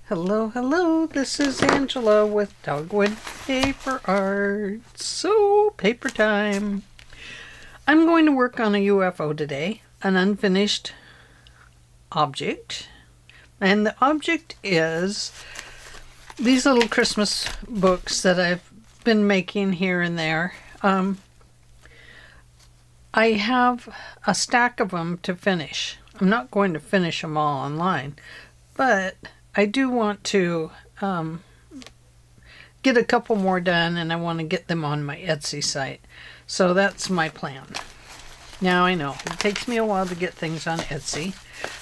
Hello, hello, this is Angela with Dogwood Paper Art. So, paper time. I'm going to work on a UFO today, an unfinished object. And the object is these little Christmas books that I've been making here and there. I have a stack of them to finish. I'm not going to finish them all online, but I do want to get a couple more done, and I want to get them on my Etsy site. So that's my plan. Now I know it takes me a while to get things on Etsy,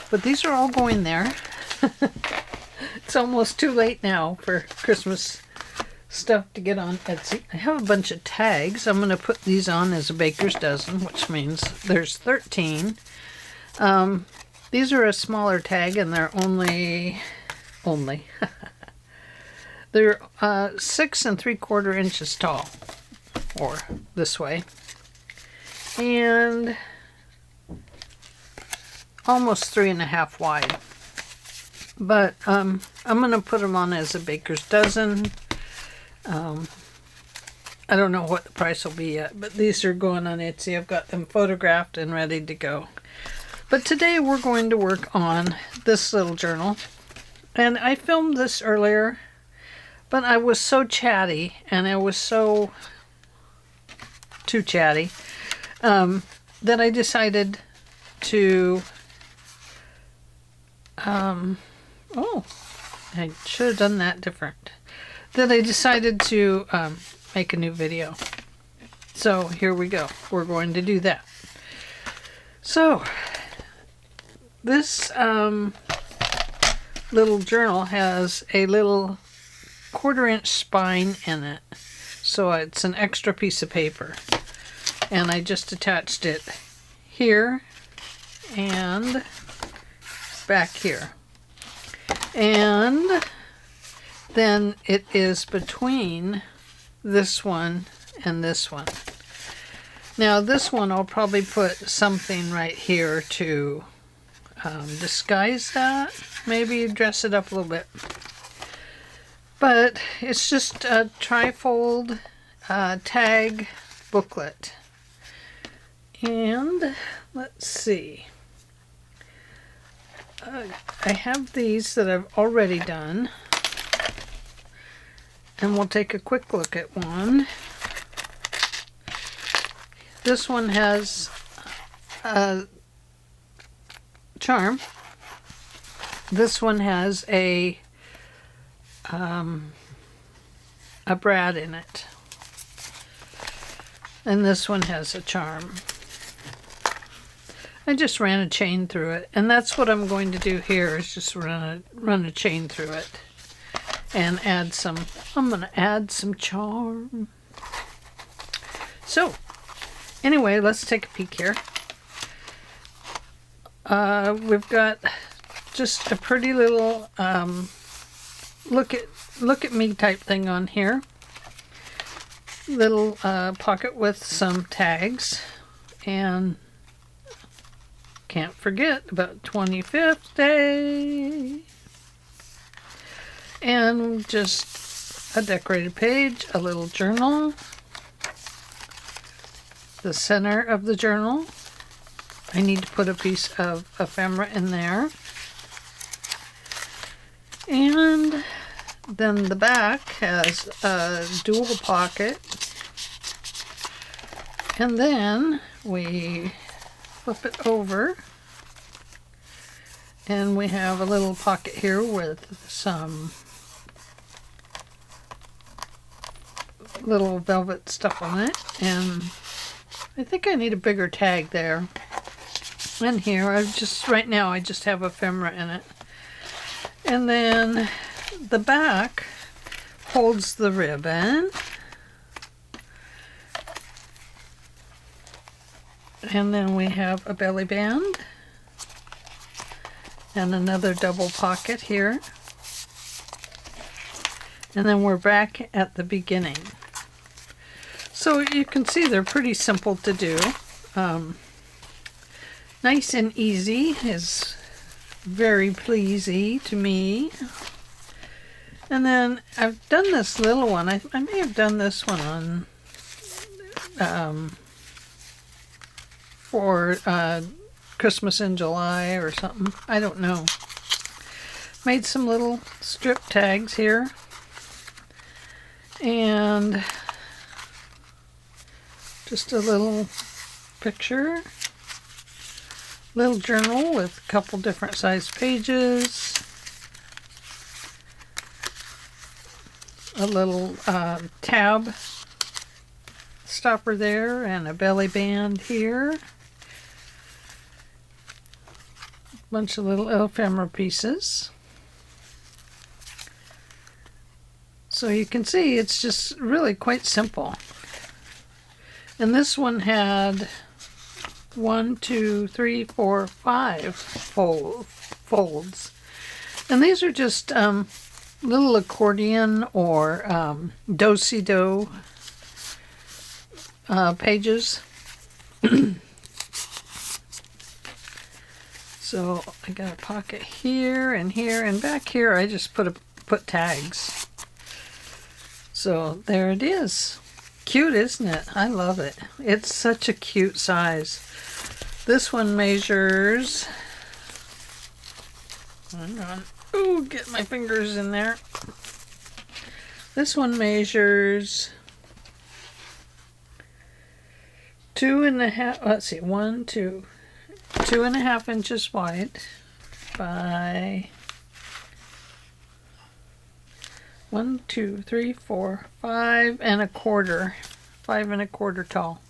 but these are all going there. It's almost too late now for Christmas stuff to get on Etsy. I have a bunch of tags. I'm going to put these on as a baker's dozen, which means there's 13. These are a smaller tag, and they're only they're 6 3/4 inches tall, or this way, and almost 3.5 wide. But I'm gonna put them on as a baker's dozen. I don't know what the price will be yet, but these are going on Etsy. I've got them photographed and ready to go. But today we're going to work on this little journal. And I filmed this earlier, but I was so chatty, and I was so too chatty, that I decided to, oh, I should have done that different. That I decided to make a new video. So here we go. We're going to do that. So this little journal has a little 1/4 inch spine in it, so it's an extra piece of paper, and I just attached it here and back here, and then it is between this one and this one. Now this one I'll probably put something right here to disguise that, maybe dress it up a little bit. But it's just a trifold tag booklet. And let's see. I have these that I've already done. And we'll take a quick look at one. This one has a charm. This one has a brad in it, and this one has a charm. I just ran a chain through it, and that's what I'm going to do here, is just run a chain through it and add some. I'm going to add some charm. So anyway, let's take a peek here. We've got just a pretty little look at me type thing on here. Little pocket with some tags, and can't forget about 25th day, and just a decorated page, a little journal, the center of the journal. I need to put a piece of ephemera in there. And then the back has a dual pocket. And then we flip it over, and we have a little pocket here with some little velvet stuff on it. And I think I need a bigger tag there. And here, right now I just have ephemera in it. And then the back holds the ribbon. And then we have a belly band. And another double pocket here. And then we're back at the beginning. So you can see they're pretty simple to do. Nice and easy is very pleasy to me. And then I've done this little one. I may have done this one on for Christmas in July or something. I don't know. Made some little strip tags here. And just a little picture. Little journal with a couple different size pages. A little tab stopper there and a belly band here. Bunch of little ephemera pieces. So you can see it's just really quite simple. And this one had 1, 2, 3, 4, 5 folds. And these are just little accordion or do-si-do pages. So I got a pocket here, and back here I just put tags. So there it is. Cute, isn't it? I love it. It's such a cute size. This one measures, hang on. Ooh, get my fingers in there. This one measures 2.5, let's see, 2.5 inches wide by 1, 2, 3, 4, 5.25, 5.25 tall.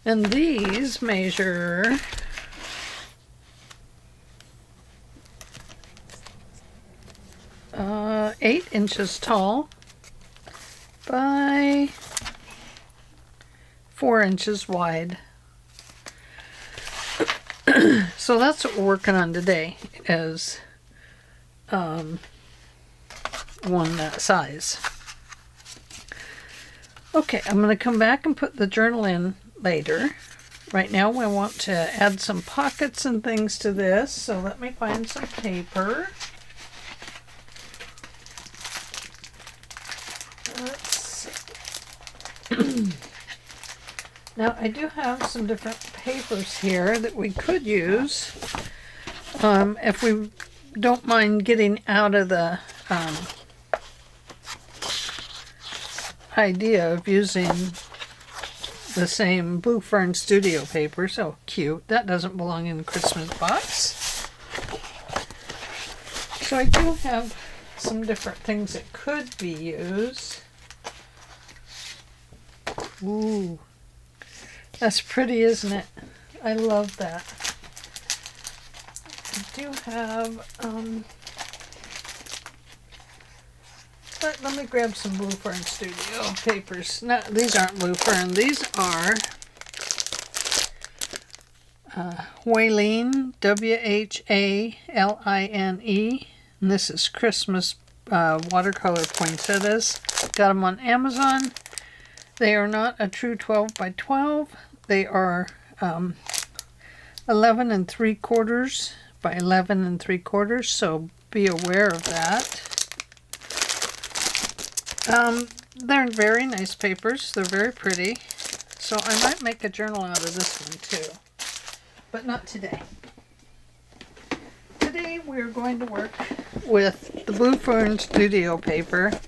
And these measure 8 inches tall by 4 inches wide. So that's what we're working on today, is one that size. Okay, I'm going to come back and put the journal in later. Right now we want to add some pockets and things to this, so let me find some paper. Let's see. Now I do have some different papers here that we could use if we don't mind getting out of the idea of using the same Blue Fern Studio paper. So cute. That doesn't belong in the Christmas box. So I do have some different things that could be used. Ooh, that's pretty, isn't it? I love that. I do have let me grab some Blue Fern Studio papers. No, these aren't Blue Fern. These are Whaline, Whaline, and this is Christmas watercolor poinsettias. Got them on Amazon. They are not a true 12 by 12. They are 11 3/4 by 11 3/4. So be aware of that. They're very nice papers. They're very pretty. So I might make a journal out of this one too. But not today. Today we're going to work with the Blue Fern Studio paper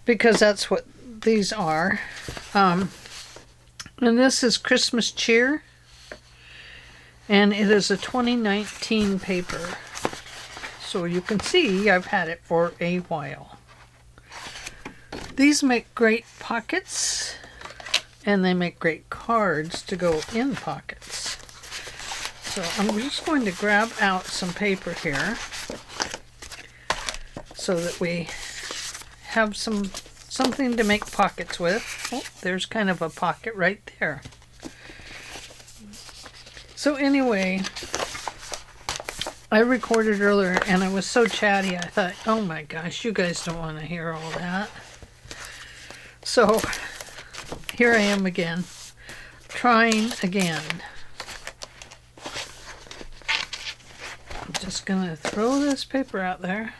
because that's what these are. And this is Christmas Cheer. And it is a 2019 paper. So you can see I've had it for a while. These make great pockets, and they make great cards to go in pockets. So I'm just going to grab out some paper here so that we have something to make pockets with. Oh, there's kind of a pocket right there. So anyway, I recorded earlier and I was so chatty, I thought, oh my gosh, you guys don't want to hear all that. So here I am again, trying again. I'm just going to throw this paper out there.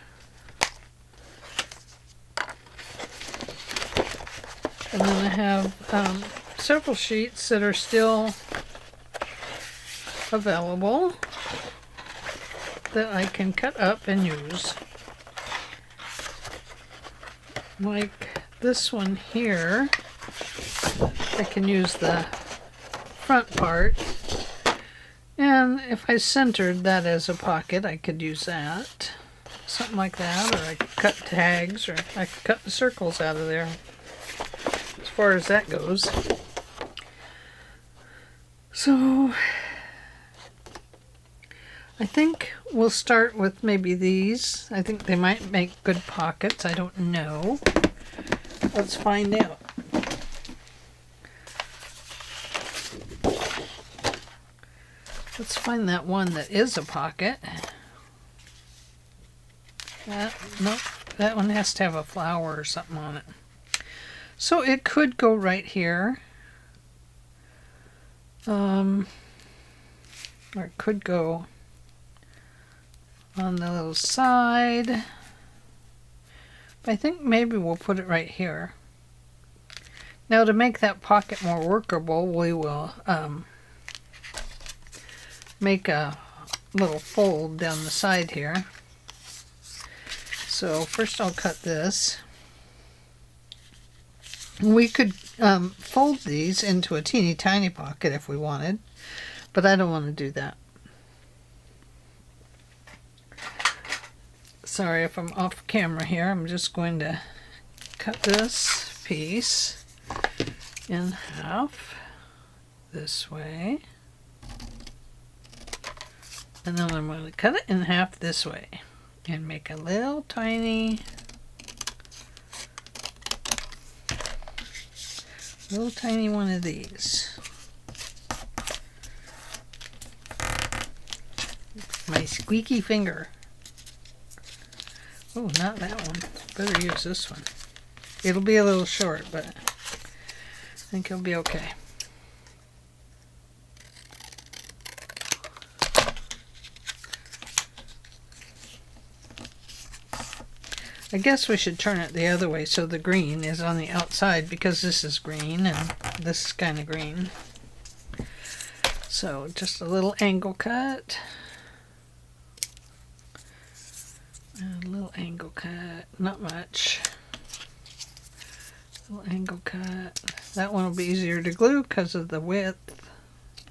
And then I have several sheets that are still available that I can cut up and use. Like this one here, I can use the front part. And if I centered that as a pocket, I could use that. Something like that. Or I could cut tags, or I could cut the circles out of there. As far as that goes. So I think we'll start with maybe these. I think they might make good pockets. I don't know. Let's find out. Let's find that one that is a pocket. Nope, that one has to have a flower or something on it. So it could go right here. Or it could go on the little side. But I think maybe we'll put it right here. Now to make that pocket more workable, we will make a little fold down the side here. So first I'll cut this. We could fold these into a teeny tiny pocket if we wanted, but I don't want to do that. Sorry if I'm off camera here. I'm just going to cut this piece in half this way. And then I'm going to cut it in half this way and make a little tiny one of these. My squeaky finger. Oh, not that one. Better use this one. It'll be a little short, but I think it'll be okay. I guess we should turn it the other way so the green is on the outside, because this is green and this is kind of green. So just a little angle cut. And a little angle cut, not much. Little angle cut. That one will be easier to glue because of the width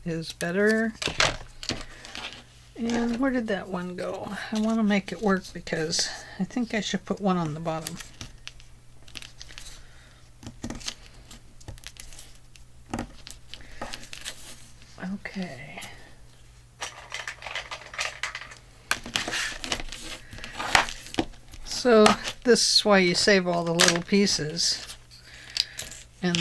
is better. And where did that one go? I want to make it work because I think I should put one on the bottom. Okay. So this is why you save all the little pieces. And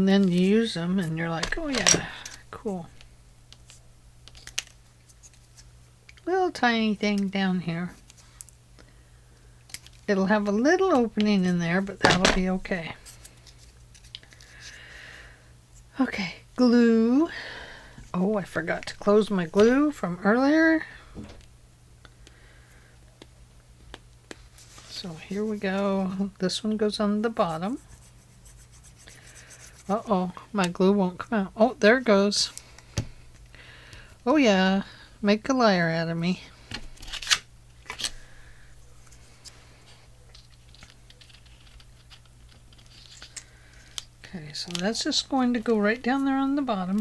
then you use them and you're like, oh yeah, cool. Little tiny thing down here. It'll have a little opening in there, but that'll be okay. Okay, glue. Oh, I forgot to close my glue from earlier. So here we go. This one goes on the bottom. Uh-oh, my glue won't come out. Oh, there it goes. Oh yeah, make a liar out of me. Okay, so that's just going to go right down there on the bottom.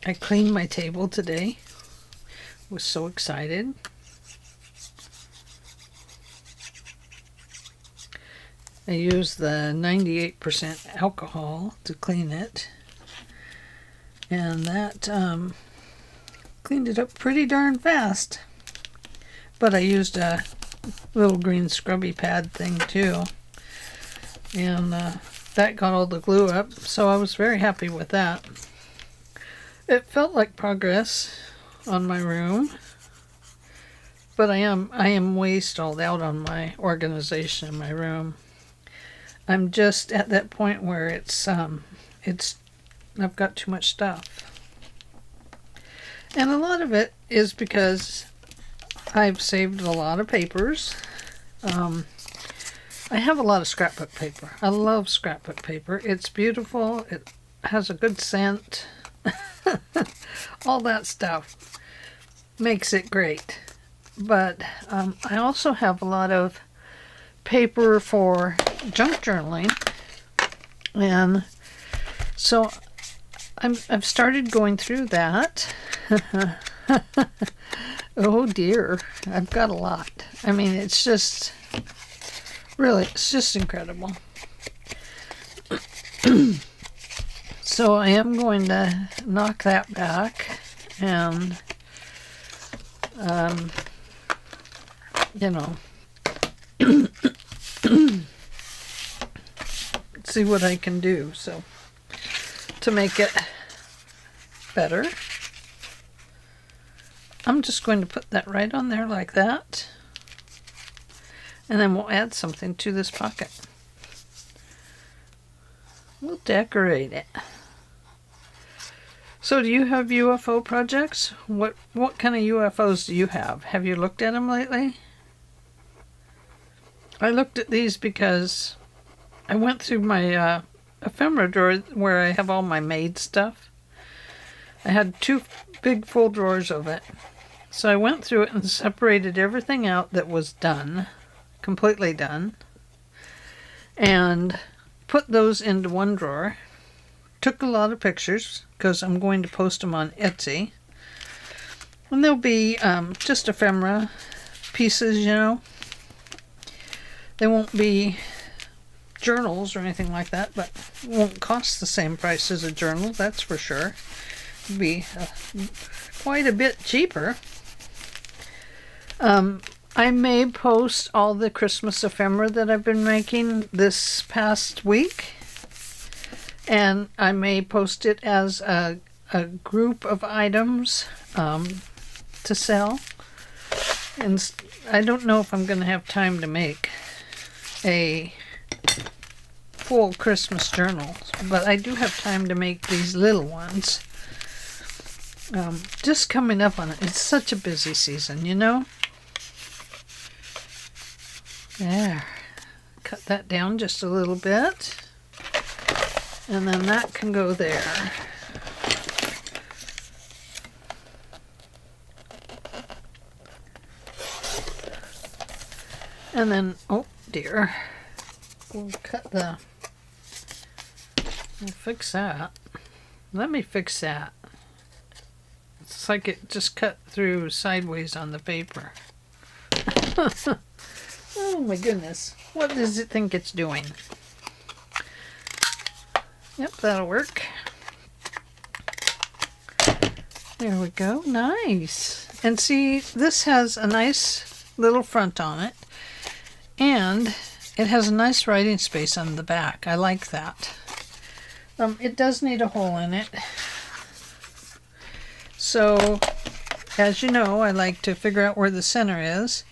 I cleaned my table today. Was so excited. I used the 98% alcohol to clean it. And that cleaned it up pretty darn fast. But I used a little green scrubby pad thing too. And that got all the glue up. So I was very happy with that. It felt like progress on my room. But I am way stalled out on my organization in my room. I'm just at that point where I've got too much stuff. And a lot of it is because I've saved a lot of papers. I have a lot of scrapbook paper. I love scrapbook paper. It's beautiful. It has a good scent. All that stuff makes it great. But I also have a lot of paper for junk journaling. And so I've started going through that. Oh dear, I've got a lot. I mean, it's just incredible. So I am going to knock that back and, see what I can do. So to make it better, I'm just going to put that right on there like that. And then we'll add something to this pocket. We'll decorate it. So do you have UFO projects? What kind of UFOs do you have? Have you looked at them lately? I looked at these because I went through my ephemera drawer where I have all my made stuff. I had 2 big full drawers of it. So I went through it and separated everything out that was done, completely done, and put those into one drawer. Took a lot of pictures because I'm going to post them on Etsy. And they'll be just ephemera pieces, They won't be journals or anything like that, but won't cost the same price as a journal, that's for sure. It'll be quite a bit cheaper. I may post all the Christmas ephemera that I've been making this past week. And I may post it as a group of items to sell. And I don't know if I'm going to have time to make a full Christmas journal, but I do have time to make these little ones. Just coming up on it. It's such a busy season, There. Cut that down just a little bit. And then that can go there. And then, oh dear, we'll fix that. Let me fix that. It's like it just cut through sideways on the paper. Oh my goodness. What does it think it's doing? Yep, that'll work. There we go. Nice. And see, this has a nice little front on it. And it has a nice writing space on the back. I like that. It does need a hole in it. So, as you know, I like to figure out where the center is.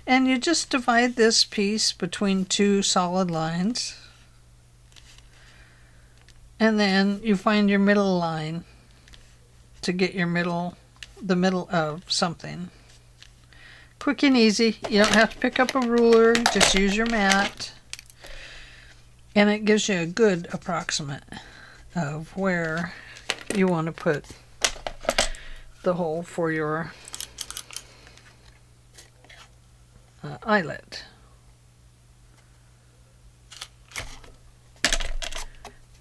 And you just divide this piece between 2 solid lines. And then you find your middle line to get the middle of something. Quick and easy. You don't have to pick up a ruler. Just use your mat. And it gives you a good approximate of where you want to put the hole for your eyelet.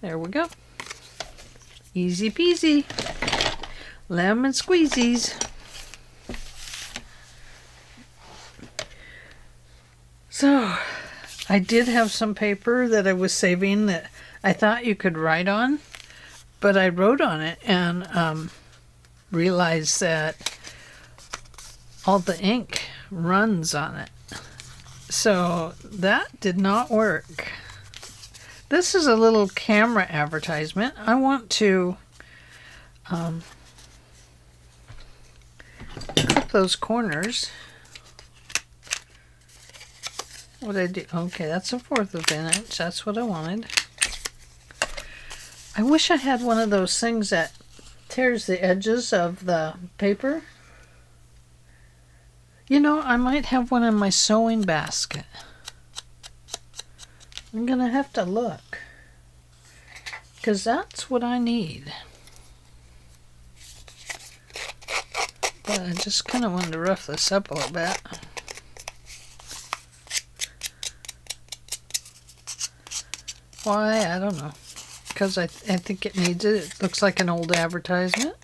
There we go. Easy peasy. Lemon squeezies. So, I did have some paper that I was saving that I thought you could write on, but I wrote on it and realized that all the ink runs on it. So that did not work. This is a little camera advertisement. I want to clip those corners What did I do? Okay, that's 1/4 of an inch. That's what I wanted. I wish I had one of those things that tears the edges of the paper. You know, I might have one in my sewing basket. I'm gonna have to look, because that's what I need. But I just kind of wanted to rough this up a little bit. Why? I don't know. Because I think it needs it. It looks like an old advertisement.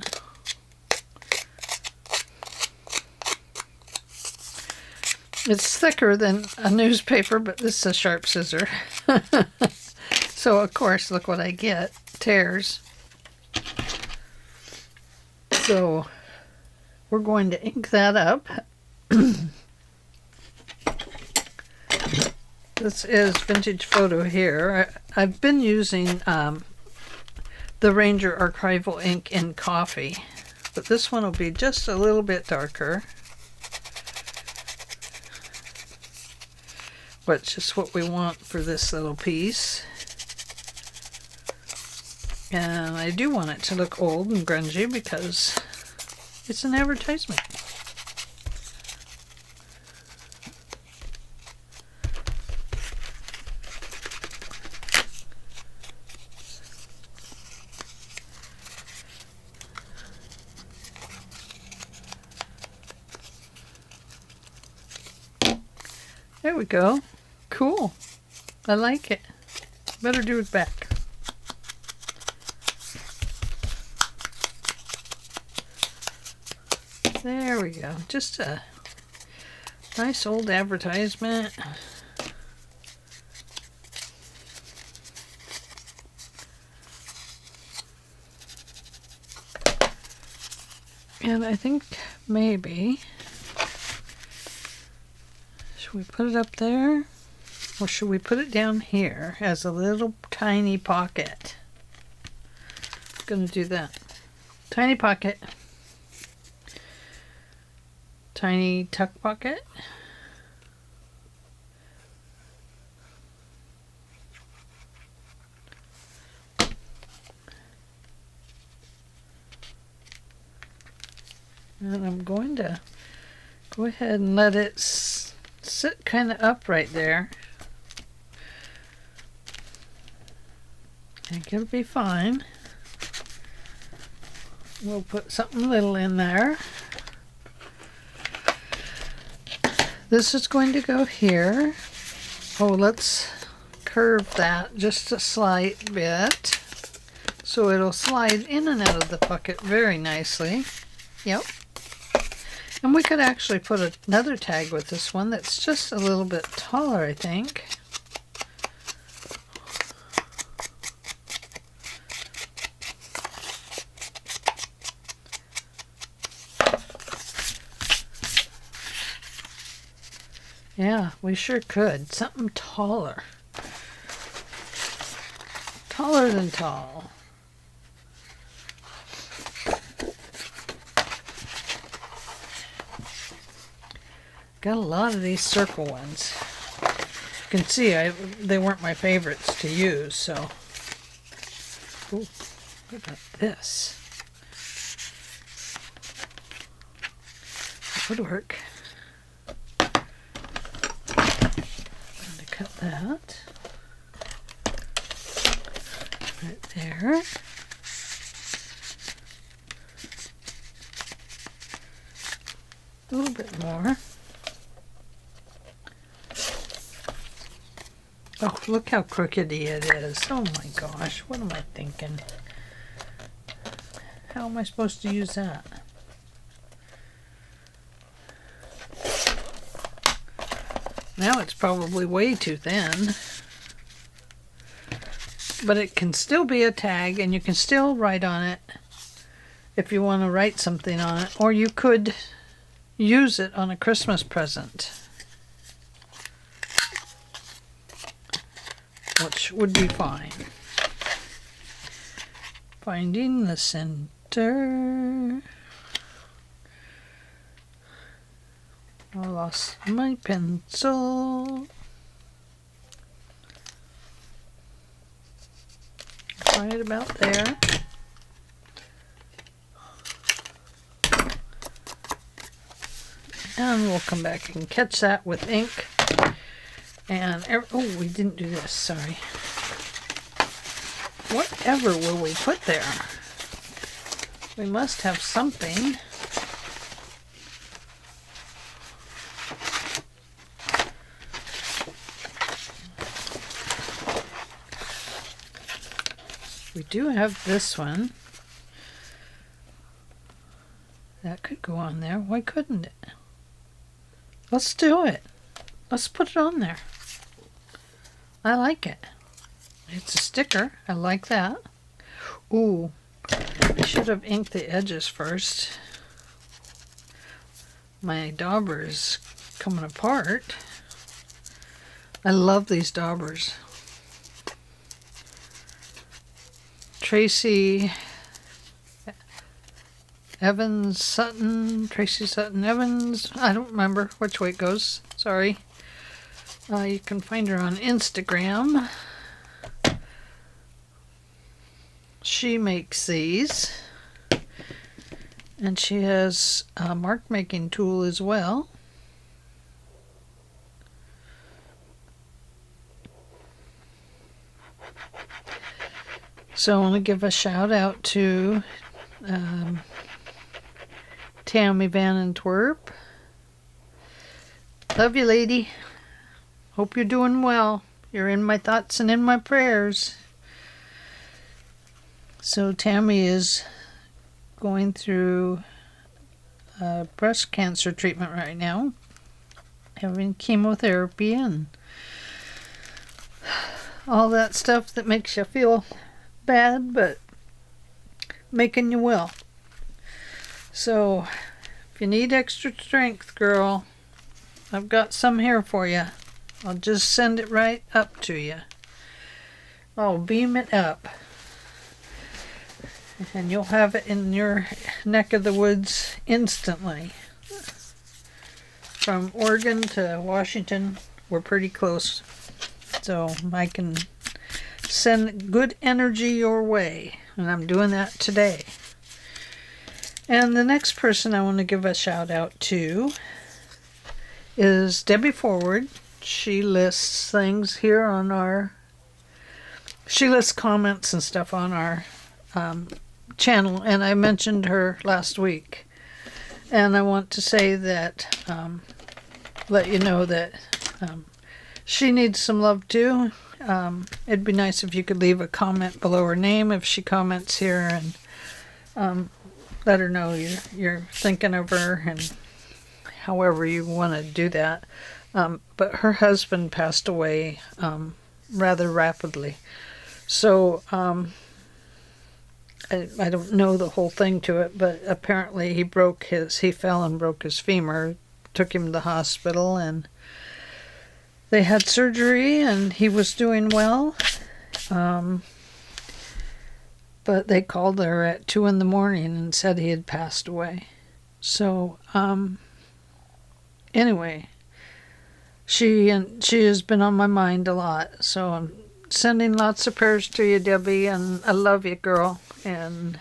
It's thicker than a newspaper, but this is a sharp scissor. So, of course, look what I get. Tears. So, we're going to ink that up. This is Vintage Photo here. I've been using the Ranger Archival ink in coffee, but this one will be just a little bit darker. But it's just what we want for this little piece. And I do want it to look old and grungy because it's an advertisement. There we go. Cool. I like it. Better do it back. There we go. Just a nice old advertisement. And I think maybe, should we put it up there? Or should we put it down here as a little tiny pocket? I'm gonna do that. Tiny pocket. Tiny tuck pocket. And I'm going to go ahead and let it sit kind of upright there. I think it'll be fine. We'll put something little in there. This is going to go here. Oh, let's curve that just a slight bit so it'll slide in and out of the pocket very nicely. Yep. And we could actually put another tag with this one that's just a little bit taller, I think. Yeah, we sure could. Something taller. Taller than tall. Got a lot of these circle ones. You can see they weren't my favorites to use, so. Ooh, what about this? That would work. Cut that right there. A little bit more. Oh, look how crookedy it is. Oh my gosh, what am I thinking? How am I supposed to use that? Now it's probably way too thin. But it can still be a tag, and you can still write on it if you want to write something on it. Or you could use it on a Christmas present, which would be fine. Finding the center. I lost my pencil. right about there. And we'll come back and catch that with ink. And, oh, we didn't do this, sorry. Whatever will we put there? We must have something. We do have this one. That could go on there. Why couldn't it? Let's do it. Let's put it on there. I like it. It's a sticker. I like that. Ooh, I should have inked the edges first. My dauber is coming apart. I love these daubers. Tracy Evans Sutton, Tracy Sutton Evans. I don't remember which way it goes. Sorry. You can find her on Instagram. She makes these. And she has a mark making tool as well. So I want to give a shout out to Tammy Van Antwerp. Love you, lady. Hope you're doing well. You're in my thoughts and in my prayers. So Tammy is going through breast cancer treatment right now, having chemotherapy and all that stuff that makes you feel bad, but making you well. So if you need extra strength, girl, I've got some here for you. I'll just send it right up to you. I'll beam it up. And you'll have it in your neck of the woods instantly. From Oregon to Washington, we're pretty close. So I can send good energy your way. And I'm doing that today. And the next person I want to give a shout out to is Debbie Forward. She lists things here on our... She lists comments and stuff on our channel, and I mentioned her last week. And I want to say that, let you know that she needs some love too. It'd be nice if you could leave a comment below her name if she comments here, and let her know you're thinking of her, and however you want to do that. But her husband passed away rather rapidly. So I don't know the whole thing to it, but apparently he fell and broke his femur, took him to the hospital, and they had surgery, and he was doing well. But they called her at 2 in the morning and said he had passed away. So, anyway, she has been on my mind a lot. So I'm sending lots of prayers to you, Debbie, and I love you, girl. And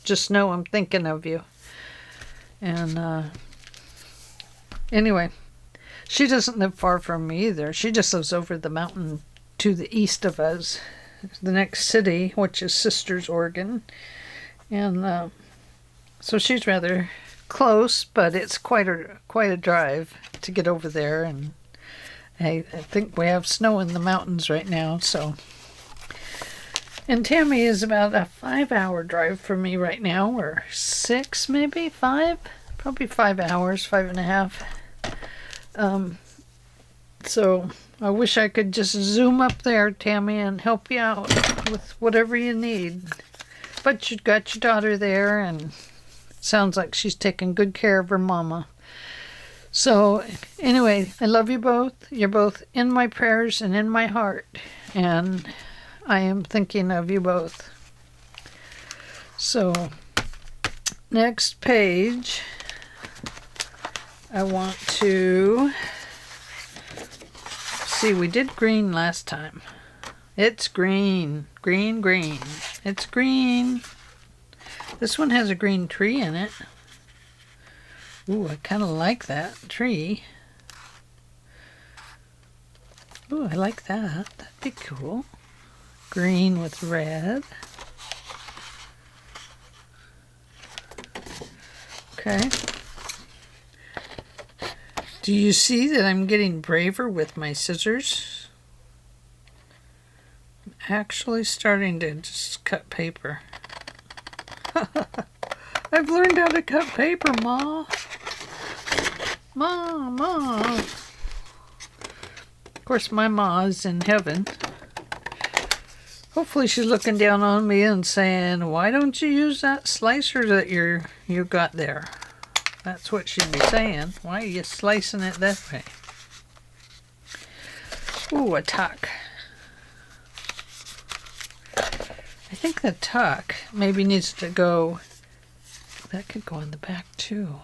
just know I'm thinking of you. And anyway, she doesn't live far from me either. She just lives over the mountain to the east of us, the next city, which is Sisters, Oregon. And so she's rather close, but it's quite a drive to get over there. And I think we have snow in the mountains right now, so. And Tammy is about a 5-hour drive from me right now, or 6 maybe, 5? Probably 5 hours, 5.5. So I wish I could just zoom up there, Tammy, and help you out with whatever you need. But you got your daughter there, and sounds like she's taking good care of her mama. So anyway, I love you both. You're both in my prayers and in my heart. And I am thinking of you both. So next page, I want to see, we did green last time. It's green. Green, green. It's green. This one has a green tree in it. Ooh, I kind of like that tree. Ooh, I like that. That'd be cool. Green with red. Okay. Do you see that I'm getting braver with my scissors? I'm actually starting to just cut paper. I've learned how to cut paper, Ma. Ma. Of course, my Ma is in heaven. Hopefully she's looking down on me and saying, why don't you use that slicer that you got there? That's what she'd be saying. Why are you slicing it that way? Ooh, a tuck. I think the tuck maybe needs to go, that could go in the back too.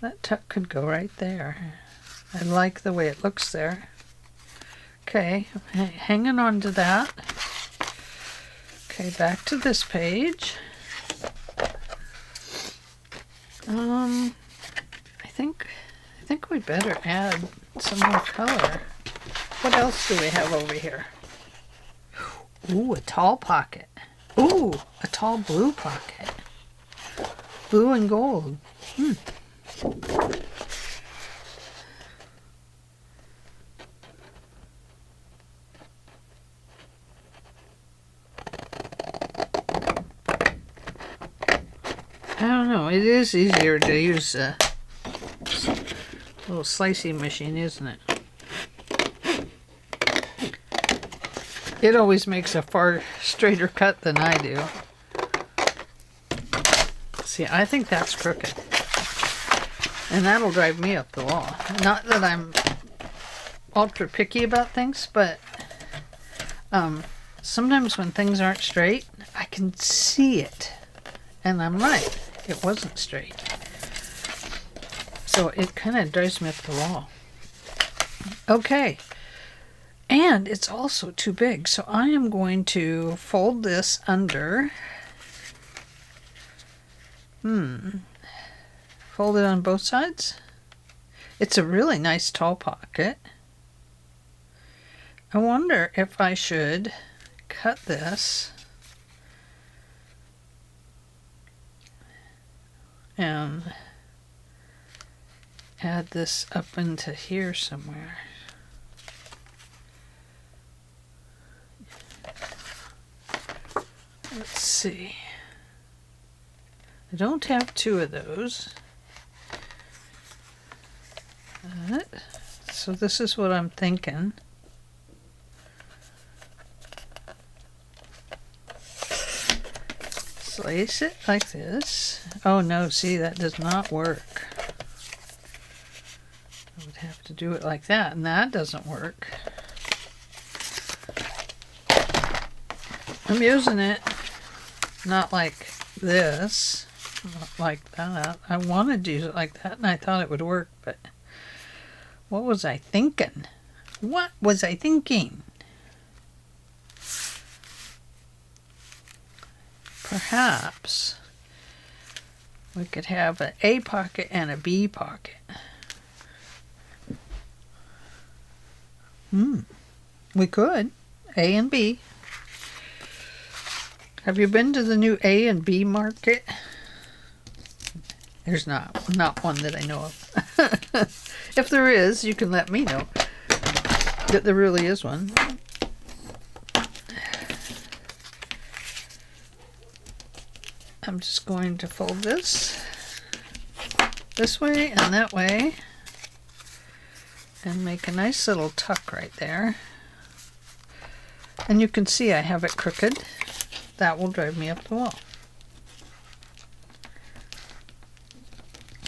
That tuck could go right there. I like the way it looks there. Okay, hanging on to that. Okay, back to this page. I think we better add some more color. What else do we have over here? Ooh, a tall pocket. Ooh, a tall blue pocket. Blue and gold. I don't know, it is easier to use a little slicing machine, isn't it? It always makes a far straighter cut than I do. See, I think that's crooked. And that'll drive me up the wall. Not that I'm ultra picky about things, but sometimes when things aren't straight, I can see it. And I'm right. It wasn't straight. So it kind of drives me up the wall. Okay. And it's also too big. So I am going to fold this under. Fold it on both sides. It's a really nice tall pocket. I wonder if I should cut this and add this up into here somewhere. Let's see. I don't have two of those. So this is what I'm thinking. Slice it like this. Oh no, see, that does not work. I would have to do it like that, and that doesn't work. I'm using it not like this, not like that. I wanted to use it like that, and I thought it would work, but what was I thinking? What was I thinking? Perhaps we could have an A pocket and a B pocket. We could. A and B. Have you been to the new A and B market? There's not one that I know of. If there is, you can let me know that there really is one. I'm just going to fold this way and that way and make a nice little tuck right there. And you can see I have it crooked. That will drive me up the wall.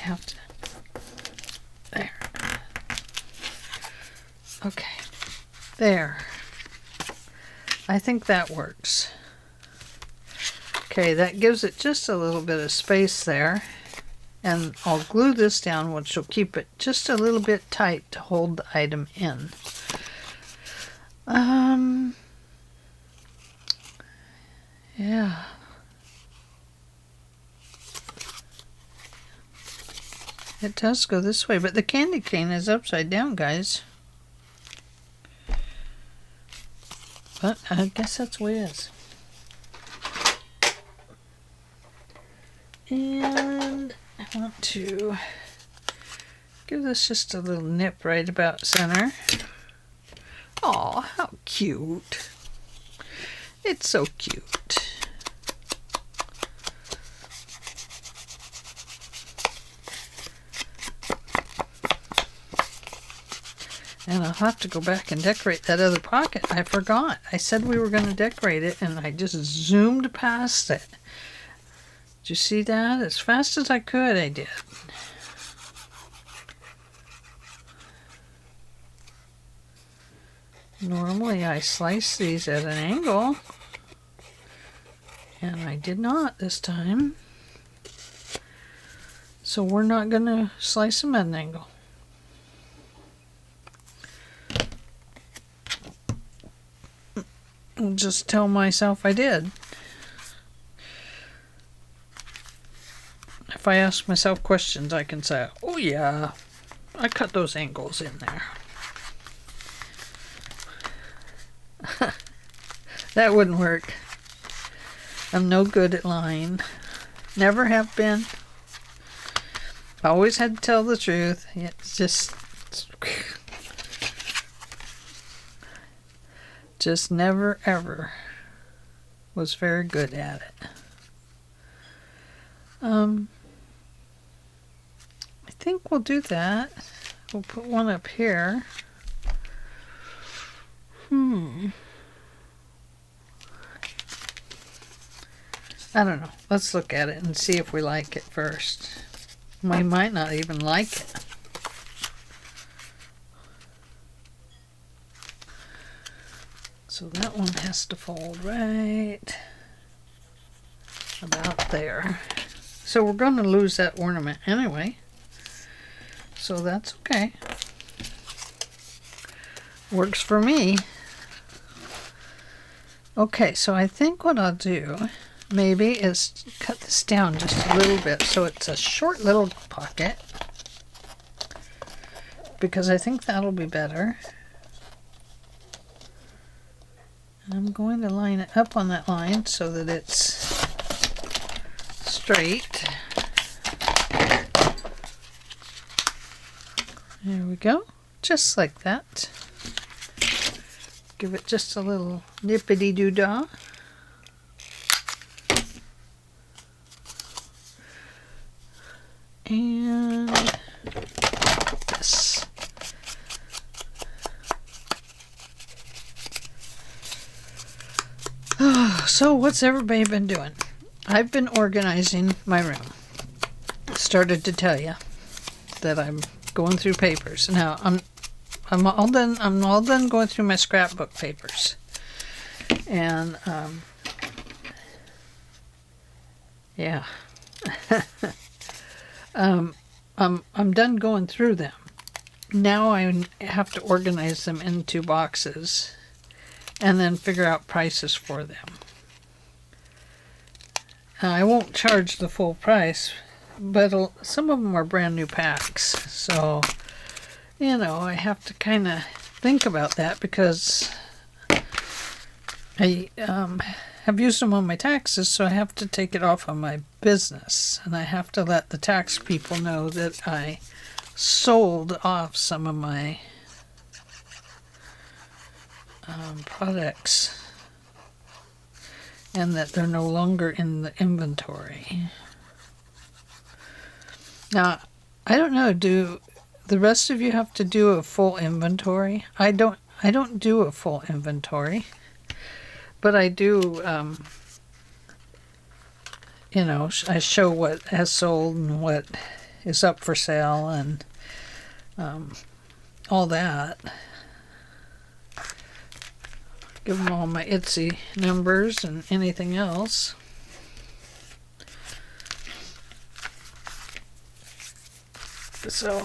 Have to. There. Okay. There. I think that works. Okay, that gives it just a little bit of space there. And I'll glue this down, which will keep it just a little bit tight to hold the item in. Yeah. It does go this way, but the candy cane is upside down, guys. But I guess that's the way it is. And I want to give this just a little nip right about center. Aw, how cute. It's so cute. And I'll have to go back and decorate that other pocket. I forgot. I said we were going to decorate it, and I just zoomed past it. Did you see that? As fast as I could, I did. Normally, I slice these at an angle, and I did not this time. So we're not going to slice them at an angle. I'll just tell myself I did. If I ask myself questions, I can say, oh yeah, I cut those angles in there. That wouldn't work. I'm no good at lying. Never have been. Always had to tell the truth. It's just never ever was very good at it. I think we'll do that. We'll put one up here. I don't know. Let's look at it and see if we like it first. We might not even like it. So that one has to fold right about there. So we're going to lose that ornament anyway. So that's okay. Works for me. Okay, so I think what I'll do maybe is cut this down just a little bit so it's a short little pocket, because I think that'll be better. I'm going to line it up on that line so that it's straight. There we go, just like that. Give it just a little nippity-doo-dah. And this. So what's everybody been doing? I've been organizing my room. Started to tell you that I'm going through papers. Now I'm all done. I'm all done going through my scrapbook papers, and yeah. I'm done going through them. Now I have to organize them into boxes and then figure out prices for them. I won't charge the full price, but some of them are brand new packs. So, you know, I have to kind of think about that because I have used them on my taxes, so I have to take it off on my business, and I have to let the tax people know that I sold off some of my products and that they're no longer in the inventory. Now, I don't know, do the rest of you have to do a full inventory? I don't do a full inventory. But I do, you know, I show what has sold and what is up for sale and all that. Give them all my Etsy numbers and anything else. So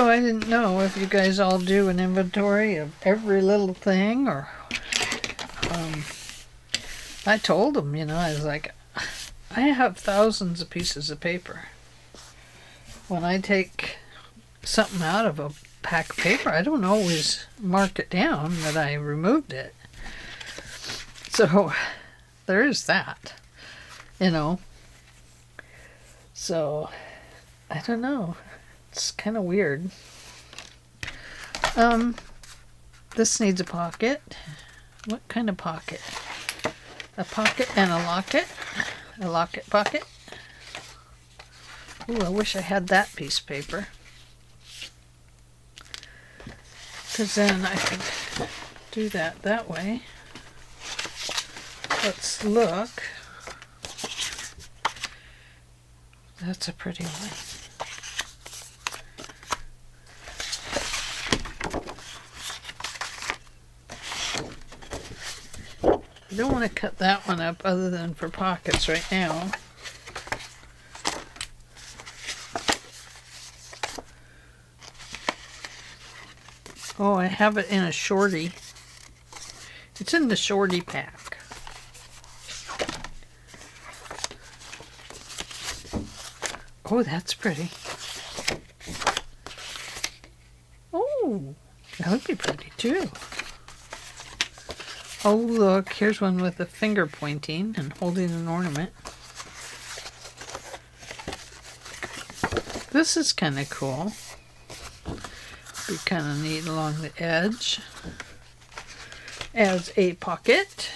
I didn't know if you guys all do an inventory of every little thing, or I told them, I was like, I have thousands of pieces of paper. When I take something out of a pack of paper, I don't always mark it down that I removed it. So there is that, So I don't know. It's kind of weird. This needs a pocket. What kind of pocket? A pocket and a locket. A locket pocket. Ooh, I wish I had that piece of paper. Because then I could do that way. Let's look. That's a pretty one. I don't want to cut that one up other than for pockets right now. Oh, I have it in a shorty. It's in the shorty pack. Oh, that's pretty. Oh, that would be pretty too. Oh, look, here's one with a finger pointing and holding an ornament. This is kind of cool. Be kind of neat along the edge. As a pocket.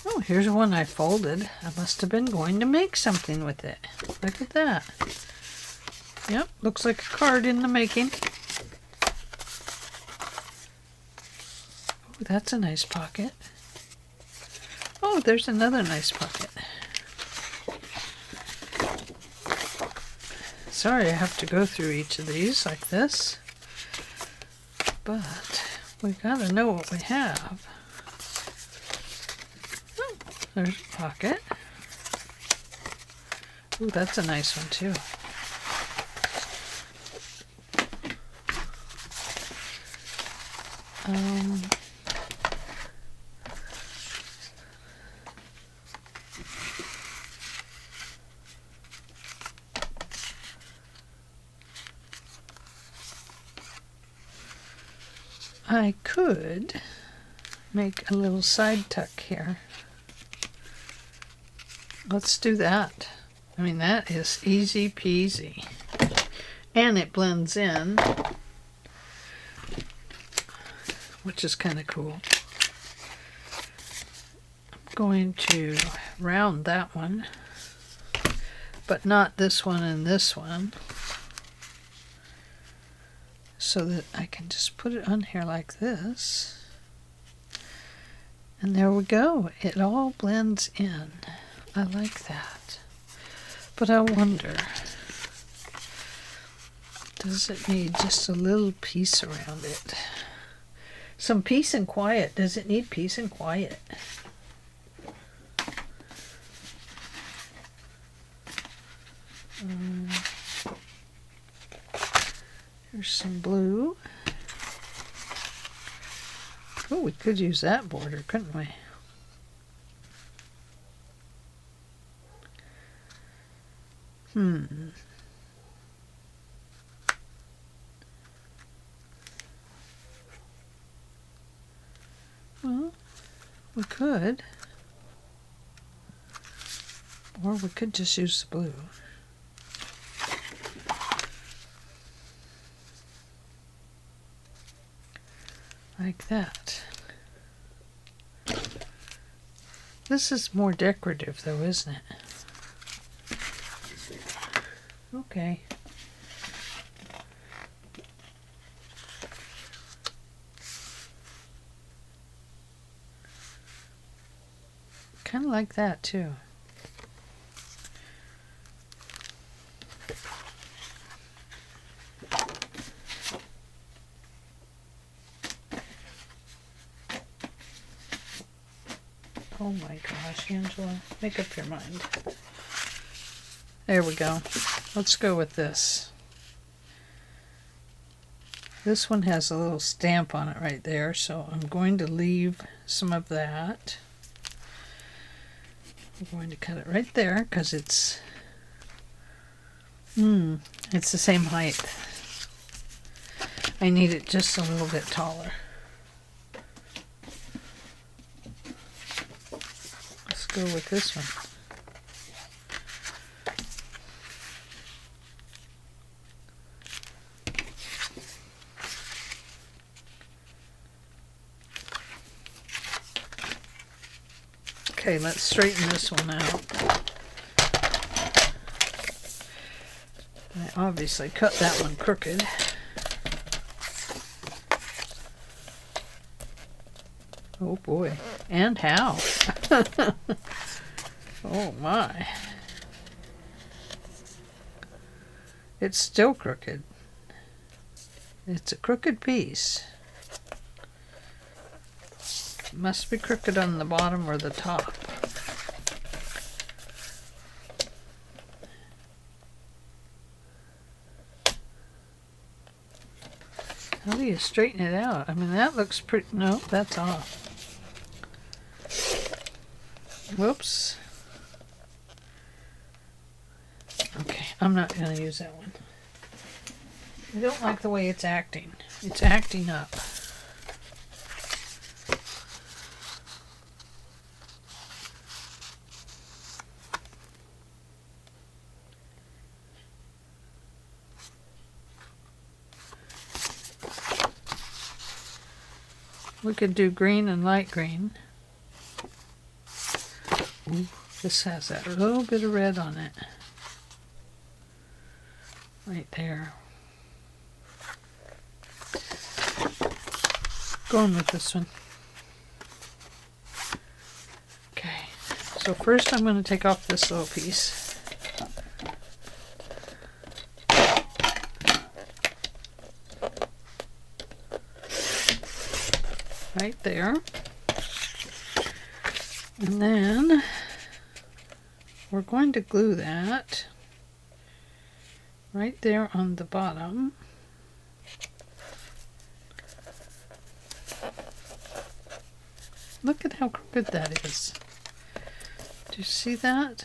Oh, here's one I folded. I must have been going to make something with it. Look at that. Yep, looks like a card in the making. Oh, that's a nice pocket. Oh, there's another nice pocket. Sorry I have to go through each of these like this, but we gotta know what we have. Oh, there's a pocket. Ooh, that's a nice one too. I could make a little side tuck here. Let's do that. I mean, that is easy peasy. And it blends in, which is kind of cool. I'm going to round that one, but not this one and this one, so that I can just put it on here like this. And there we go. It all blends in. I like that. But I wonder, does it need just a little piece around it? Some peace and quiet. Does it need peace and quiet? Here's some blue. Oh, we could use that border, couldn't we? Well, we could. Or we could just use the blue. Like that. This is more decorative though, isn't it? Okay. Kind of like that too. Oh my gosh, Angela, make up your mind. There we go. Let's go with this. This one has a little stamp on it right there, so I'm going to leave some of that. I'm going to cut it right there because it's the same height. I need it just a little bit taller. Let's go with this one. Okay, let's straighten this one out. I obviously cut that one crooked. Oh boy, and how? Oh my. It's still crooked. It's a crooked piece. It must be crooked on the bottom or the top. How do you straighten it out? I mean, that looks pretty... No, that's off. Whoops. Okay, I'm not going to use that one. I don't like the way it's acting. It's acting up. We could do green and light green. Ooh, this has that little bit of red on it. Right there. Going with this one. Okay, so first I'm going to take off this little piece. Right there. And then we're going to glue that right there on the bottom. Look at how crooked that is. Do you see that?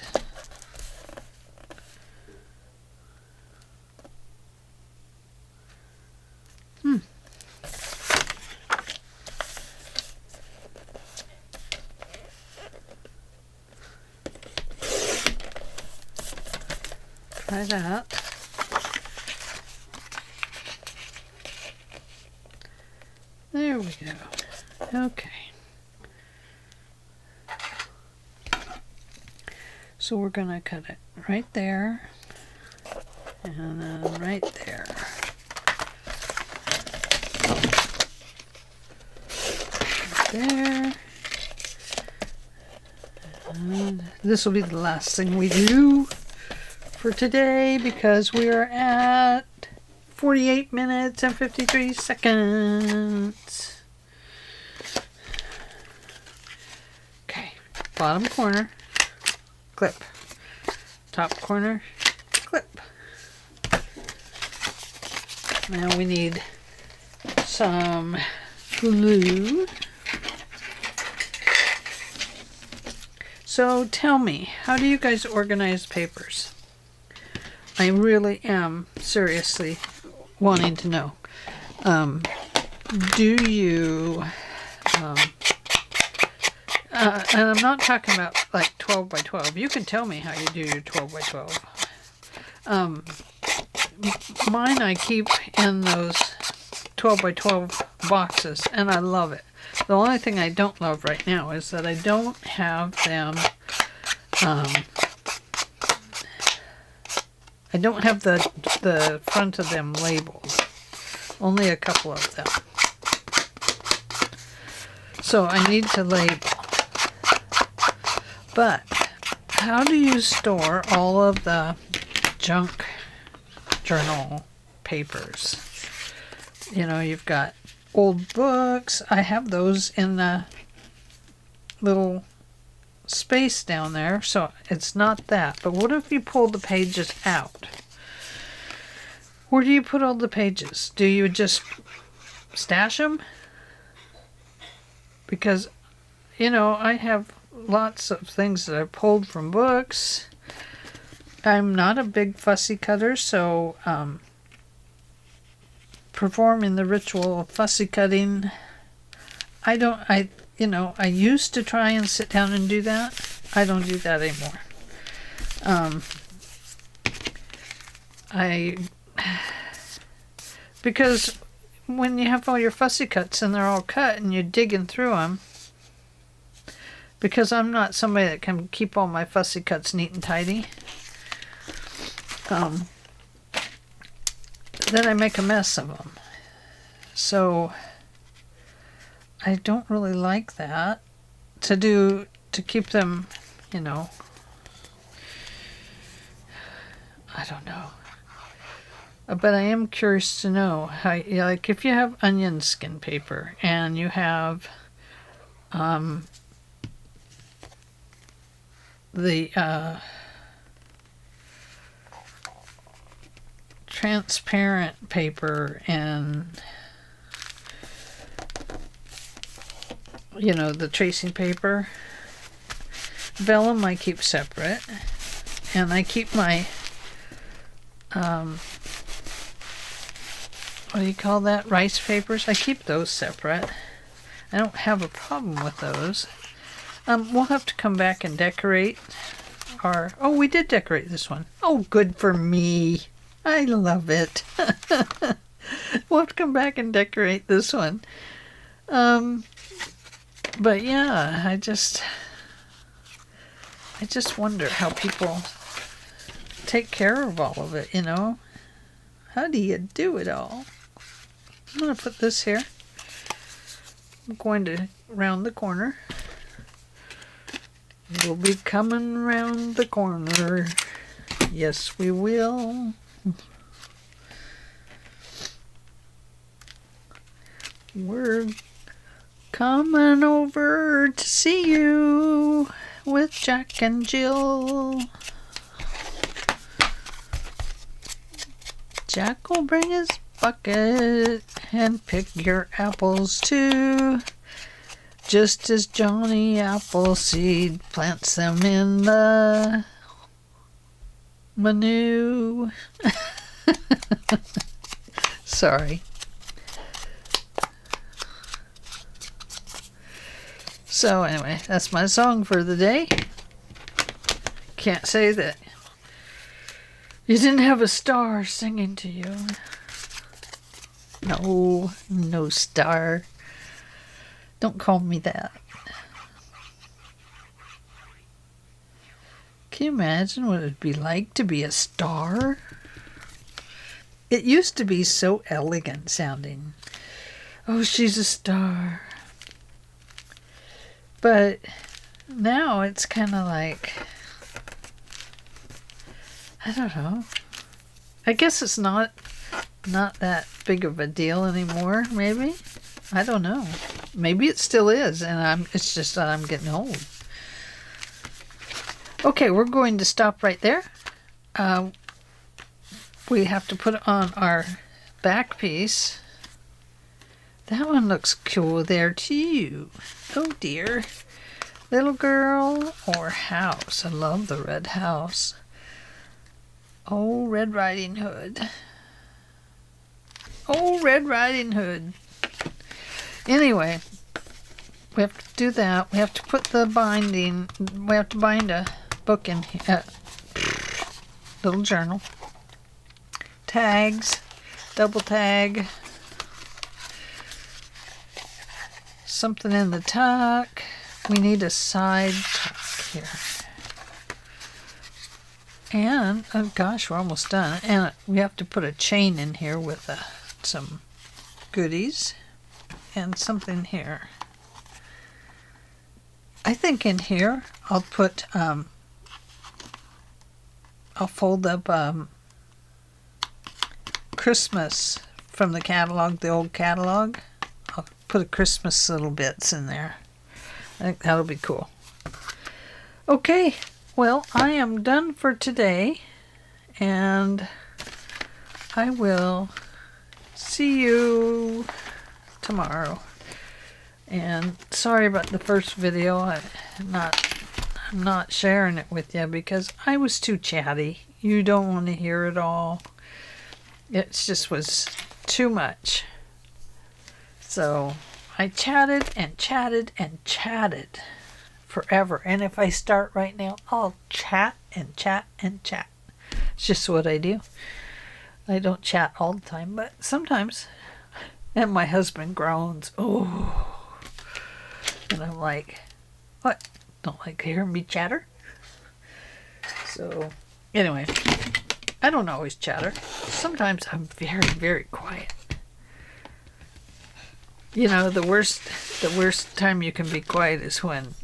Try that. There we go. Okay. So we're going to cut it right there and then right there. Right there. And this will be the last thing we do for today because we are at 48 minutes and 53 seconds. Okay, bottom corner, clip. Top corner, clip. Now we need some glue. So tell me, how do you guys organize papers? I really am seriously wanting to know. Do you, and I'm not talking about like 12 by 12. You can tell me how you do your 12 by 12. Mine I keep in those 12 by 12 boxes, and I love it. The only thing I don't love right now is that I don't have them, I don't have the front of them labeled. Only a couple of them. So I need to label. But how do you store all of the junk journal papers? You know, you've got old books. I have those in the little space down there, so it's not that. But what if you pull the pages out? Where do you put all the pages? Do you just stash them? Because, you know, I have lots of things that I pulled from books. I'm not a big fussy cutter, so performing the ritual of fussy cutting, I used to try and sit down and do that. I don't do that anymore. Because when you have all your fussy cuts and they're all cut and you're digging through them, because I'm not somebody that can keep all my fussy cuts neat and tidy, then I make a mess of them. So I don't really like that to keep them, you know, I don't know. But I am curious to know how, like, if you have onion skin paper and you have the transparent paper and, you know, the tracing paper, vellum I keep separate, and I keep my what do you call that, rice papers, I keep those separate. I don't have a problem with those. We'll have to come back and decorate our, oh, we did decorate this one. Oh, good for me. I love it. We'll have to come back and decorate this one. But yeah, I just wonder how people take care of all of it, you know? How do you do it all? I'm going to put this here. I'm going to round the corner. We'll be coming round the corner. Yes, we will. We're coming over to see you with Jack and Jill. Jack will bring his bucket and pick your apples too, just as Johnny Appleseed plants them in the menu. Sorry. So anyway, that's my song for the day. Can't say that you didn't have a star singing to you. No, no star. Don't call me that. Can you imagine what it'd be like to be a star? It used to be so elegant sounding. Oh, she's a star. But now it's kind of like, I don't know. I guess it's not that big of a deal anymore, maybe. I don't know. Maybe it still is, and it's just that I'm getting old. Okay, we're going to stop right there. We have to put on our back piece. That one looks cool there too. Oh dear. Little girl or house. I love the red house. Oh, Red Riding Hood. Oh, Red Riding Hood. Anyway, we have to do that. We have to put the binding, we have to bind a book in here. Little journal. Tags. Double tag. Something in the tuck. We need a side tuck here. And, oh gosh, we're almost done. And we have to put a chain in here with some goodies and something here. I think in here I'll put, I'll fold up Christmas from the catalog, the old catalog. I'll put a Christmas little bits in there. I think that'll be cool. Okay, well, I am done for today, and I will see you tomorrow. And sorry about the first video. I'm not sharing it with you because I was too chatty. You don't want to hear it all. It just was too much. So I chatted and chatted and chatted forever. And if I start right now, I'll chat and chat and chat. It's just what I do. I don't chat all the time, but sometimes. And my husband groans, oh. And I'm like, what? Don't like hearing me chatter? So, anyway, I don't always chatter. Sometimes I'm very, very quiet. You know, the worst time you can be quiet is when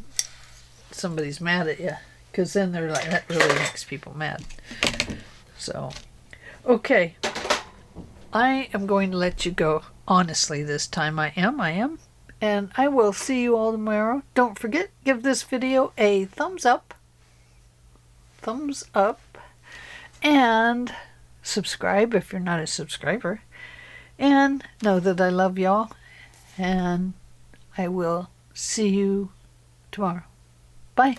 somebody's mad at you. Because then they're like, that really makes people mad. So, okay. I am going to let you go. Honestly, this time I am. And I will see you all tomorrow. Don't forget, give this video a thumbs up. And subscribe if you're not a subscriber. And know that I love y'all. And I will see you tomorrow. Bye.